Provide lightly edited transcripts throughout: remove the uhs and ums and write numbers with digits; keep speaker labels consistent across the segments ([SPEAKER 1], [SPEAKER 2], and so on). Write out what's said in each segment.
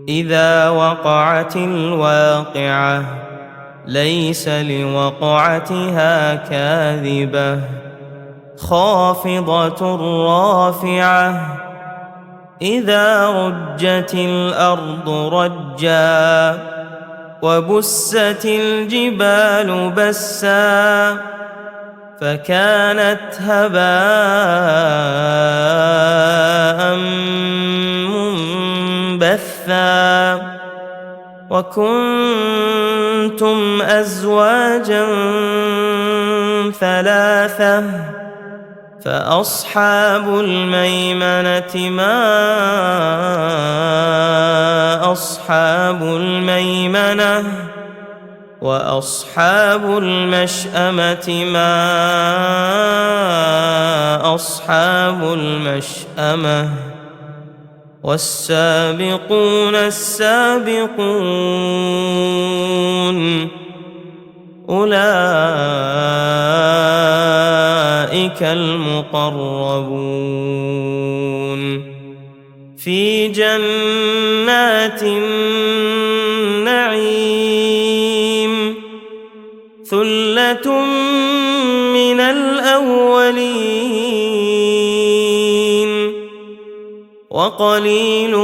[SPEAKER 1] إذا وقعت الواقعة ليس لوقعتها كاذبة خافضة رافعة إذا رجت الأرض رجا وبست الجبال بسا فكانت هباء منبثا وكنتم أزواجا ثلاثة فأصحاب الميمنة ما أصحاب الميمنة وأصحاب المشأمة ما أصحاب المشأمة والسابقون السابقون أولئك المقربون في جنات النعيم ثلة من الأولين وقليل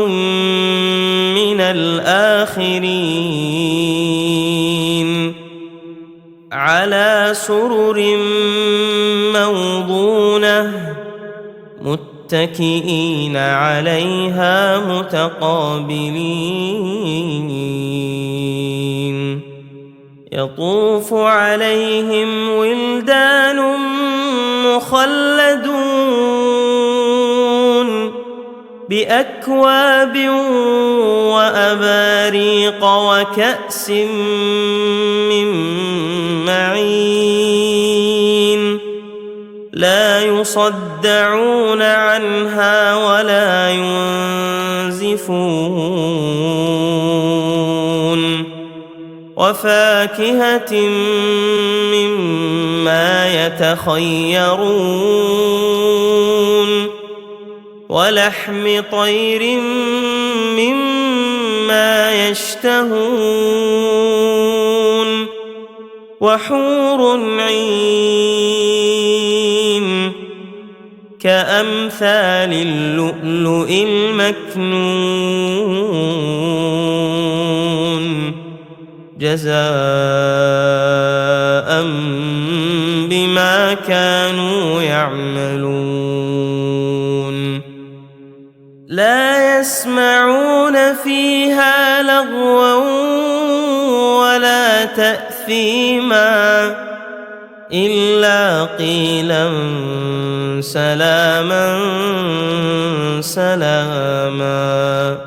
[SPEAKER 1] من الآخرين على سرر موضونة متكئين عليها متقابلين يطوف عليهم ولدان مخلدون بأكواب وأباريق وكأس من معين لا يصدعون عنها ولا ينزفون وفاكهة مما يتخيرون ولحم طير مما يشتهون وحور عين كأمثال اللؤلؤ المكنون جزاء بما كانوا يعملون لا يسمعون فيها لغوا ولا تأثيما إلا قيلا سلاما سلاما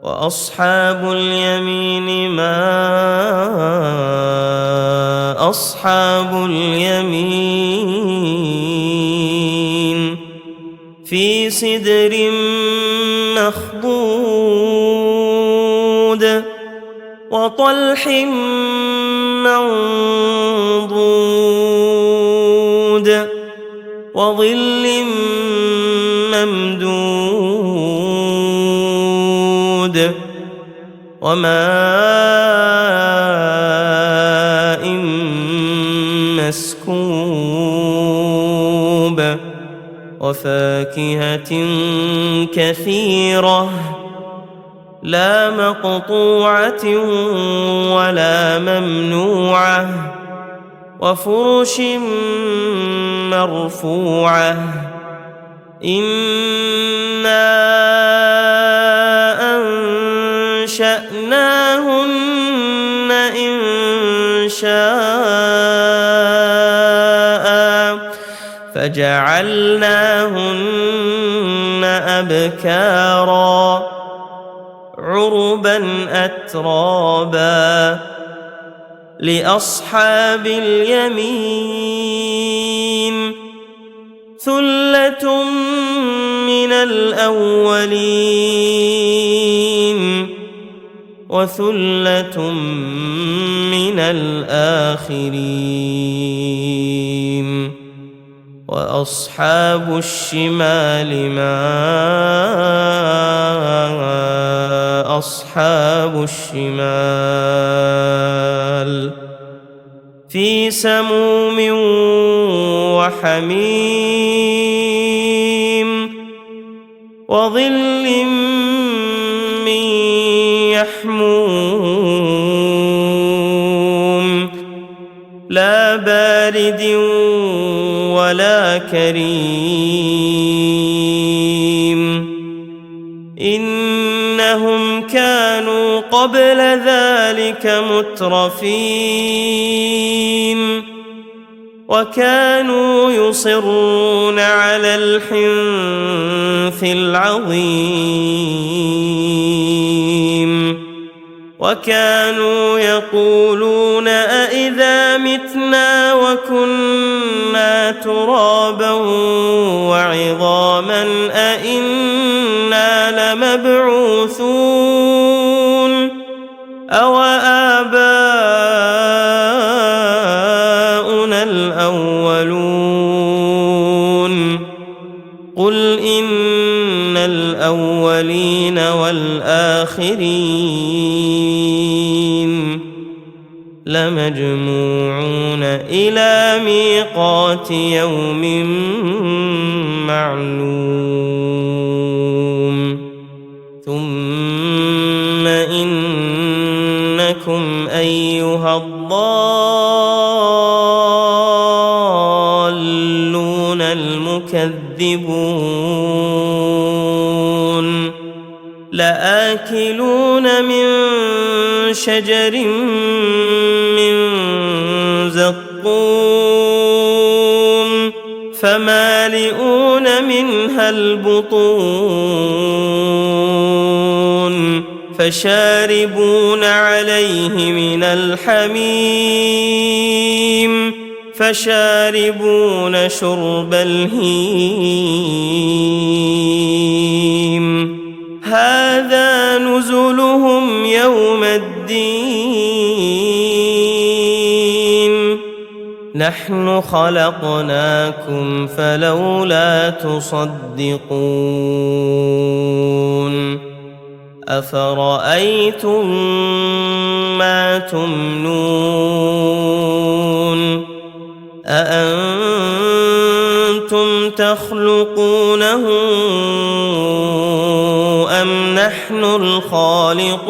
[SPEAKER 1] وأصحاب اليمين ما أصحاب اليمين في سدر مخضود وطلح منضود وظل ممدود وماء مسكوب وفاكهة كثيرة لا مقطوعة ولا ممنوعة وفرش مرفوعة إنا أنشأناهن إن شاء فجعلناهن أبكارا عربا أترابا لأصحاب اليمين ثلة من الأولين وثلة من الآخرين وأصحاب الشمال ما وأصحاب الشمال في سموم وحميم وظل من يحموم لا بارد ولا كريم إنهم كانوا قبل ذلك مترفين وكانوا يصرون على الحنث العظيم وكانوا يقولون أإذا متنا وكنا ترابا وعظاما أإنا لمبعوثون أو آباؤنا الأولون قل إن الأولين والآخرين لمجموعون إلى ميقات يوم معلوم ثم إنكم أيها الضالون المكذبون لآكلون من شجر من زقوم فمالئون منها البطون فشاربون عليه من الحميم فشاربون شرب الهيم هذا نزلهم يوم الدين نحن خلقناكم فلولا تصدقون أفرأيتم ما تمنون أأنتم تخلقونه أم نحن الخالقون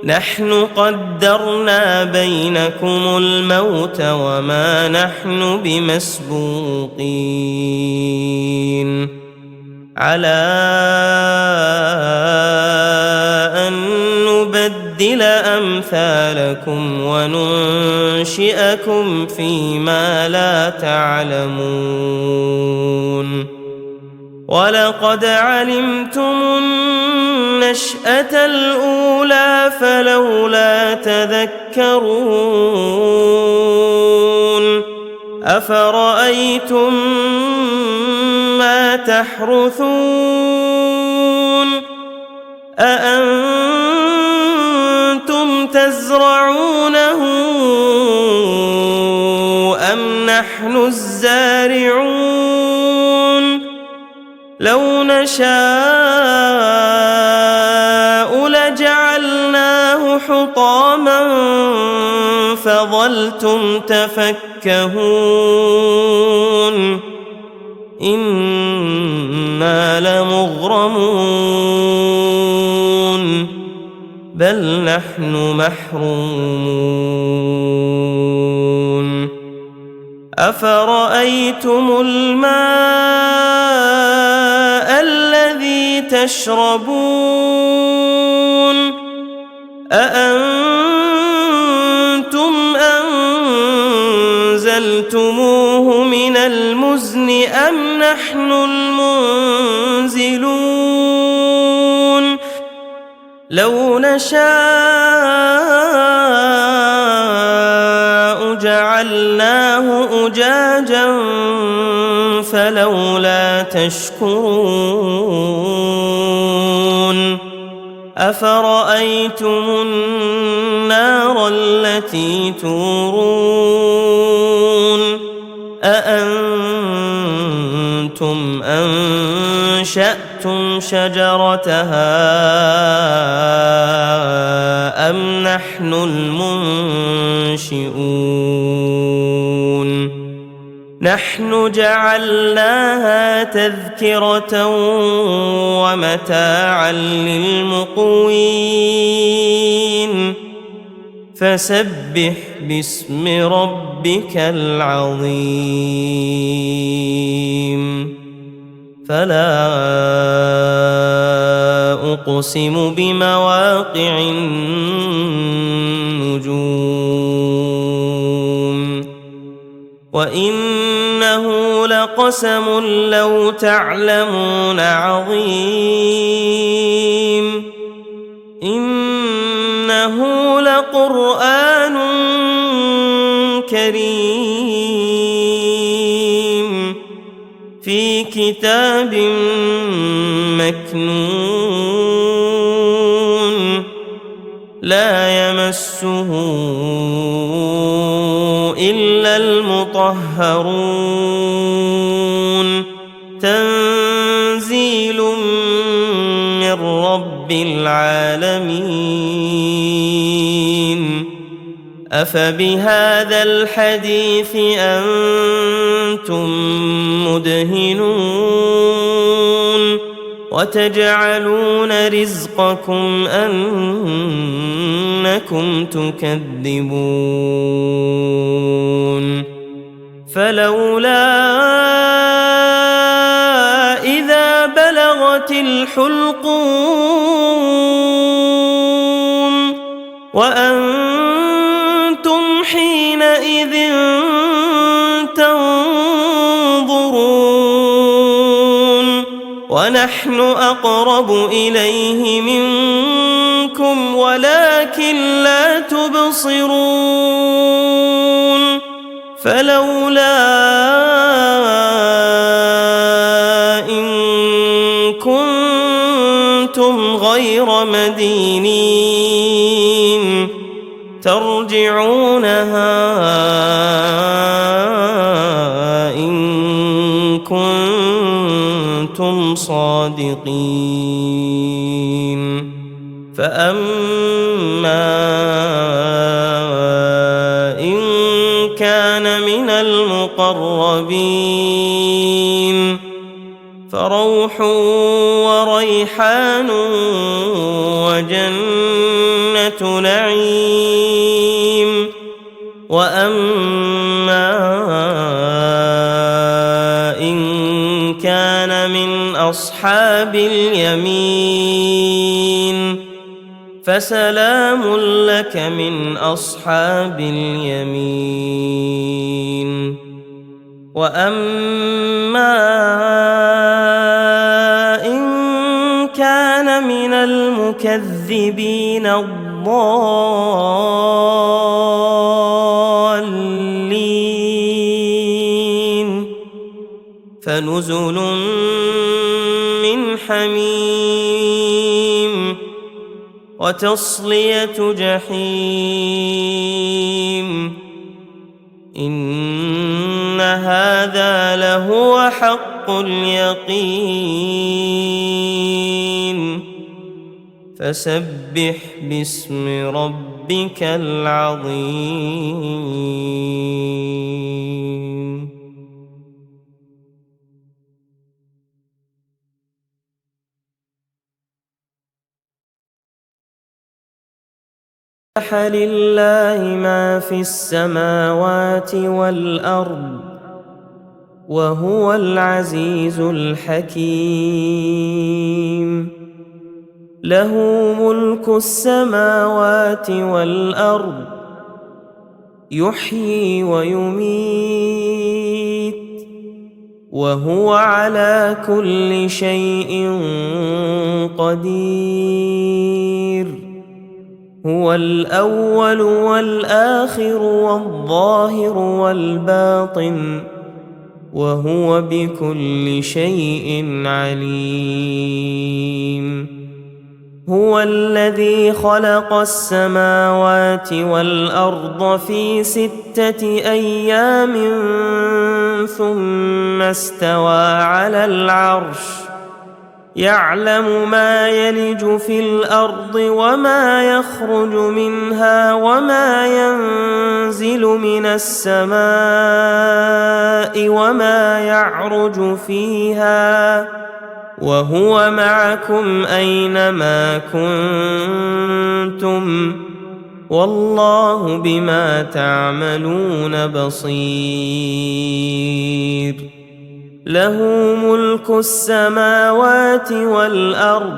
[SPEAKER 1] نحن قدرنا بينكم الموت وما نحن بمسبوقين على أن نبدل أمثالكم وننشئكم فيما لا تعلمون ولقد علمتم النشأة الأولى فلولا تذكرون أفرأيتم ما تحرثون أأنتم تزرعونه أم نحن الزارعون لو نشاء لجعلناه حطاما فظلتم تفكهون إنا لمغرمون بل نحن محرومون أفرأيتم الماء الذي تشربون أأنتم أنزلتموه من المزن أم نحن المنزلون لو نشاء جعلناه أجاجا فلولا تشكرون أفرأيتم النار التي تورون أأنتم أنشأتم أنشأتم شجرتها أم نحن المنشئون نحن جعلناها تذكرة ومتاعا للمقوين فسبح باسم ربك العظيم فلا أقسم بمواقع النجوم وإنه لقسم لو تعلمون عظيم إنه لقرآن كريم في كتاب مكنون لا يمسه إلا المطهرون تنزيل من رب العالمين أفبهذا الحديث أنتم مدهنون وتجعلون رزقكم أنكم تكذبون فلولا إذا بلغت الحلقوم وأنتم حينئذ تنظرون ونحن أقرب إليه منكم ولكن لا تبصرون فلولا إن كنتم غير مدينين ترجعونها إن كنتم صادقين فأما إن كان من المقربين فروح وريحان وجنة نعيم وأما إن كان من أصحاب اليمين فسلام لك من أصحاب اليمين وأما إن كان من المكذبين الضالين فنزل من حميم وتصلية جحيم إن هذا لهو حق اليقين فسبح باسم ربك العظيم لله ما في السماوات والأرض وهو العزيز الحكيم له ملك السماوات والأرض يحيي ويميت وهو على كل شيء قدير هو الأول والآخر والظاهر والباطن وهو بكل شيء عليم هو الذي خلق السماوات والأرض في 6 أيام ثم استوى على العرش يعلم ما يلج في الأرض وما يخرج منها وما ينزل من السماء وما يعرج فيها وهو معكم أينما كنتم والله بما تعملون بصير له ملك السماوات والأرض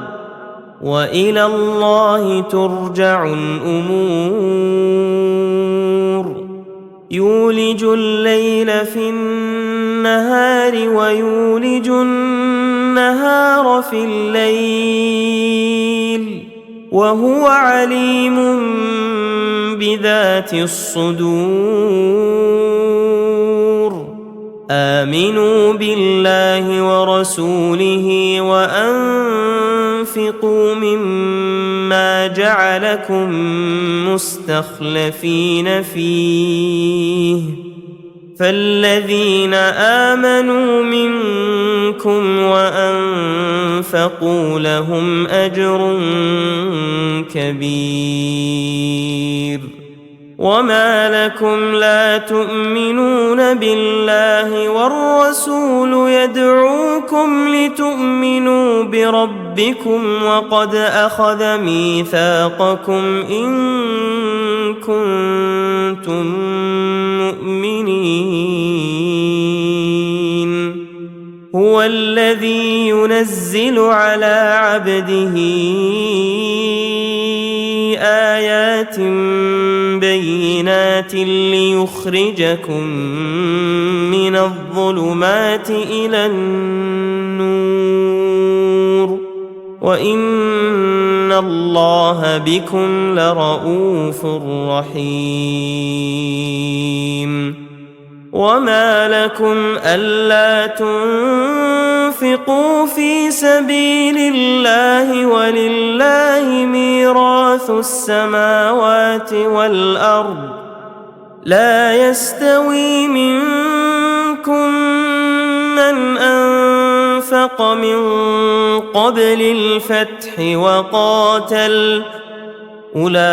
[SPEAKER 1] وإلى الله ترجع الأمور يولج الليل في النهار ويولج النهار في الليل وهو عليم بذات الصدور آمنوا بالله ورسوله وأنفقوا مما جعلكم مستخلفين فيه فالذين آمنوا منكم وأنفقوا لهم أجر كبير وما لكم لا تؤمنون بالله والرسول يدعوكم لتؤمنوا بربكم وقد أخذ ميثاقكم إن كنتم مؤمنين هو الذي ينزل على عبده آيات بينات ليخرجكم من الظلمات إلى النور وإن الله بكم لرؤوف رحيم وما لكم ألا تنفقوا في سبيل الله ولله ميراث السماوات والأرض لا يستوي منكم من أنفق من قبل الفتح وقاتل أولئك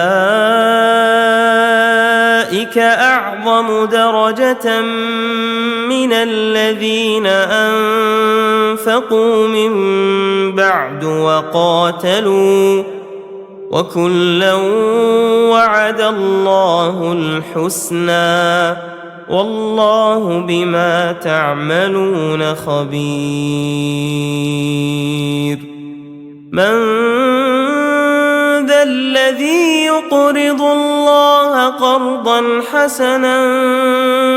[SPEAKER 1] أعظم درجة من الذين أنفقوا من بعد وقاتلوا وكلا وعد الله الحسنى والله بما تعملون خبير من ذا الذي يقرض الله قرضا حسنا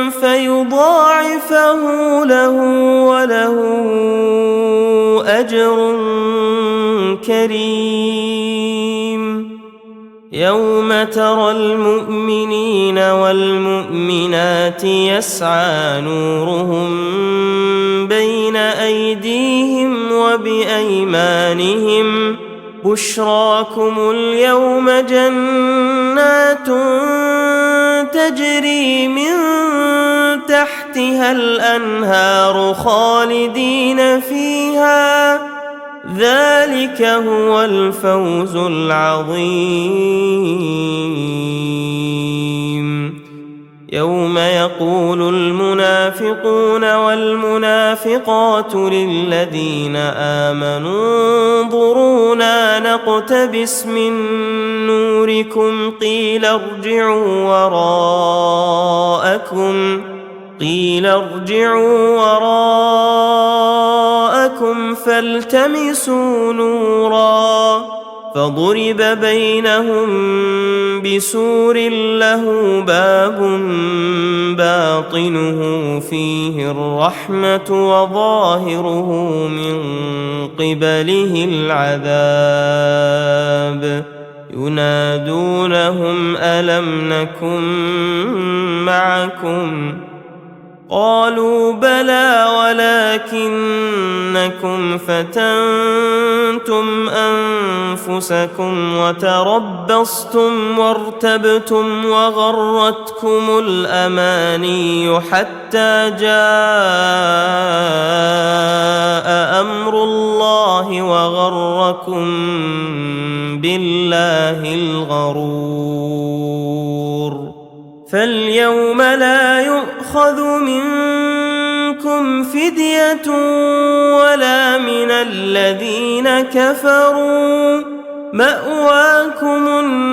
[SPEAKER 1] فيضاعفه له وله أجر كريم يوم ترى المؤمنين والمؤمنات يسعى نورهم بين أيديهم وبأيمانهم بشراكم اليوم جنات تجري من تحتها الأنهار خالدين فيها ذلك هو الفوز العظيم يوم يقول المنافقون والمنافقات للذين آمنوا انظرونا نقتبس من نوركم قيل ارجعوا وراءكم فالتمسوا نورا فضرب بينهم بسور له باب باطنه فيه الرحمة وظاهره من قبله العذاب ينادونهم ألم نكن معكم قالوا بلى ولكنكم فتنتم أنفسكم وتربصتم وارتبتم وغرتكم الأماني حتى جاء أمر الله وغركم بالله الغرور. فاليوم لا يؤخذ منكم فدية ولا من الذين كفروا، مأواكم النار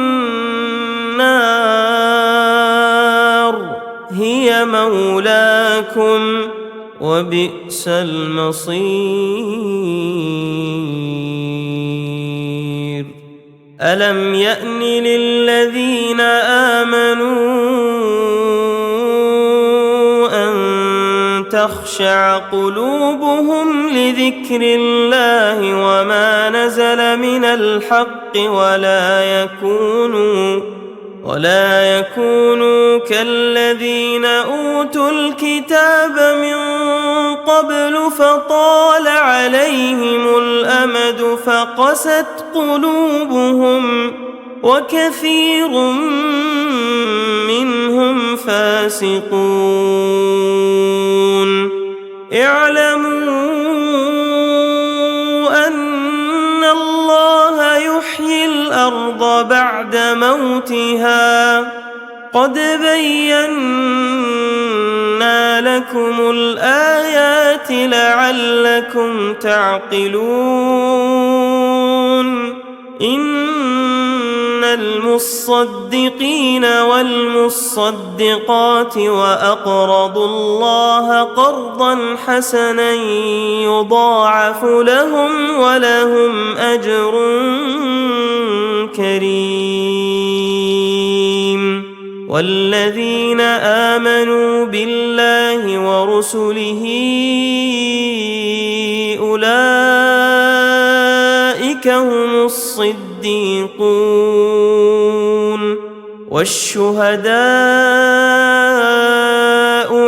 [SPEAKER 1] هي مولاكم وبئس المصير. ألم يأن للذين آمنوا أن تخشع قلوبهم لذكر الله وما نزل من الحق ولا يكونوا كالذين أوتوا الكتاب من قبل فطال عليهم الأمد فقست قلوبهم وكثير منهم فاسقون. اعلموا أن الله يحيي الأرض بعد موتها، قد بينا لكم الآيات لعلكم تعقلون. إن المصدقين والمصدقات وأقرضوا الله قرضا حسنا يضاعف لهم ولهم أجر كريم. والذين آمنوا بالله ورسله أولئك هم الصديقون والشهداء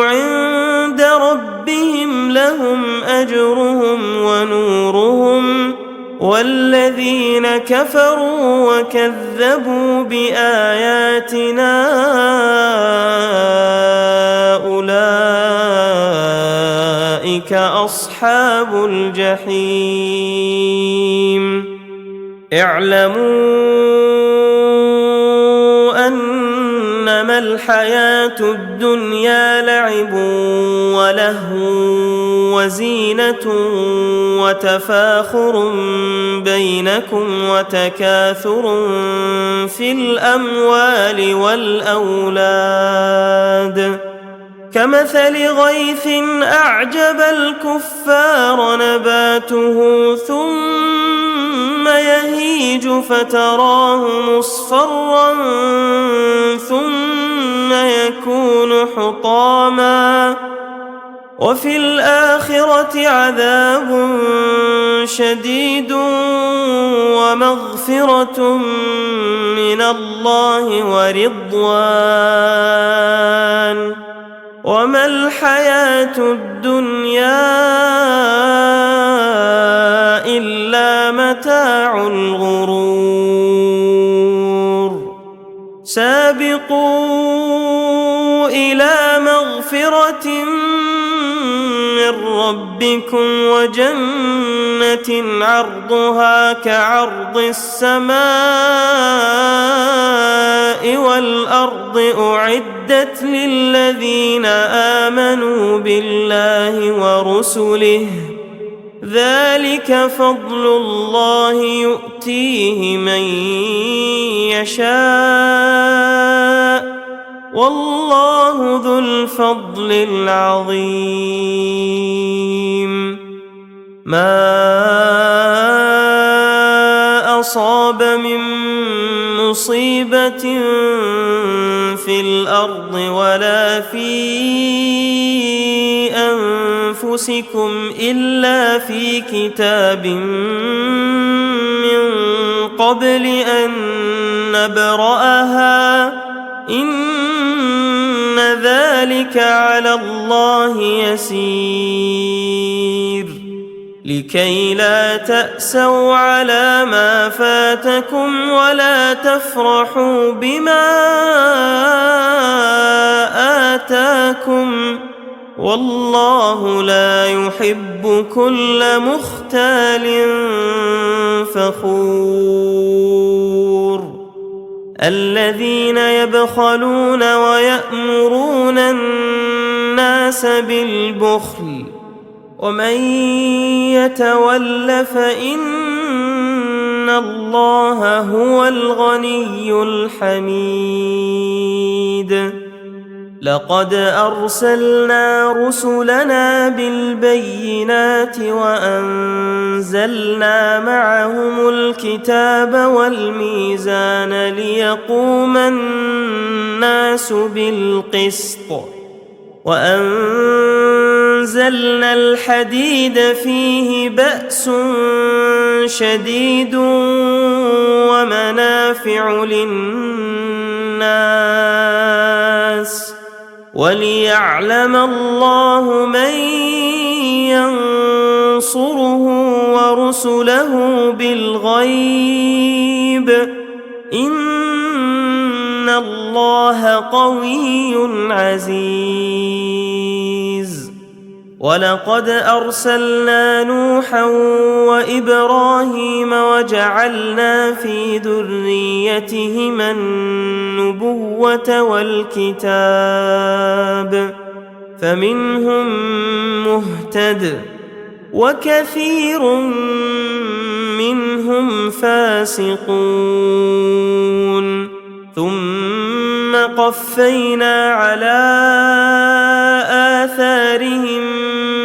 [SPEAKER 1] عند ربهم لهم أجرهم ونورهم. والذين كفروا وكذبوا بآياتنا أولئك أصحاب الجحيم. اعلموا أنما الحياة الدنيا لعب ولهو وزينة وتفاخر بينكم وتكاثر في الأموال والأولاد، كمثل غيث أعجب الكفار نباته ثم يهيج فتراه مصفرا ثم يكون حطاما، وفي الآخرة عذاب شديد ومغفرة من الله ورضوان، وما الحياة الدنيا إلا متاع الغرور. سابقوا إلى مغفرة من ربكم وجنة عرضها كعرض السماء والأرض أعدت للذين آمنوا بالله ورسله، ذلك فضل الله يؤتيه من يشاء والله ذو الفضل العظيم. ما أصاب من مصيبة في الأرض ولا في أنفسكم إلا في كتاب من قبل أن نبرأها إن ذلك على الله يسير. لكي لا تأسوا على ما فاتكم ولا تفرحوا بما آتاكم والله لا يحب كل مختال فخور الذين يبخلون ويأمرون الناس بالبخل ومن يتول فإن الله هو الغني الحميد لقد أرسلنا رسلنا بالبينات وأنزلنا معهم الكتاب والميزان ليقوم الناس بالقسط وأنزلنا الحديد فيه بأس شديد ومنافع للناس وليعلم الله من ينصره ورسله بالغيب إن الله قوي عزيز ولقد أرسلنا نوحا وإبراهيم وجعلنا في ذريتهما النبوة والكتاب فمنهم مهتد وكثير منهم فاسقون ثم قفينا على آثارهم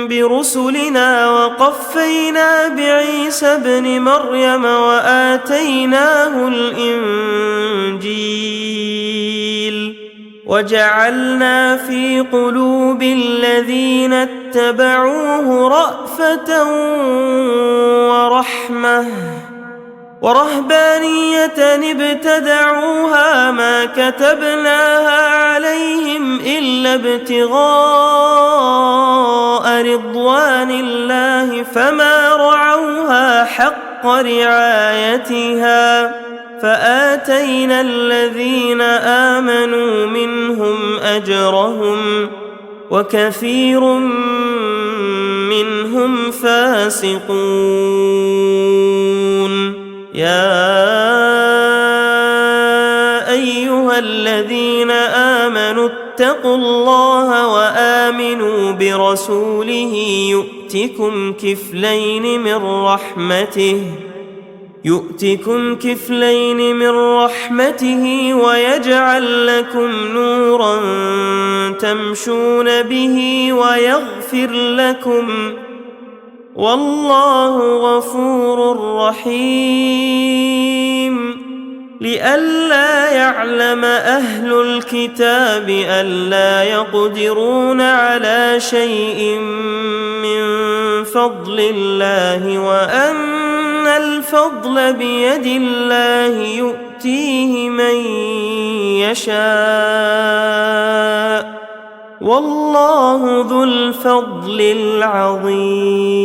[SPEAKER 1] برسلنا وقفينا بعيسى ابن مريم وآتيناه الإنجيل وجعلنا في قلوب الذين اتبعوه رأفة ورحمة ورهبانية ابتدعوها ما كتبناها عليهم إلا ابتغاء رضوان الله فما رعوها حق رعايتها فآتينا الذين آمنوا منهم أجرهم وكثير منهم فاسقون يا أيها الذين آمنوا اتقوا الله وآمنوا برسوله يؤتكم كفلين من رحمته ويجعل لكم نورا تمشون به ويغفر لكم والله غفور رحيم لئلا يعلم أهل الكتاب ألا يقدرون على شيء من فضل الله وأن الفضل بيد الله يؤتيه من يشاء والله ذو الفضل العظيم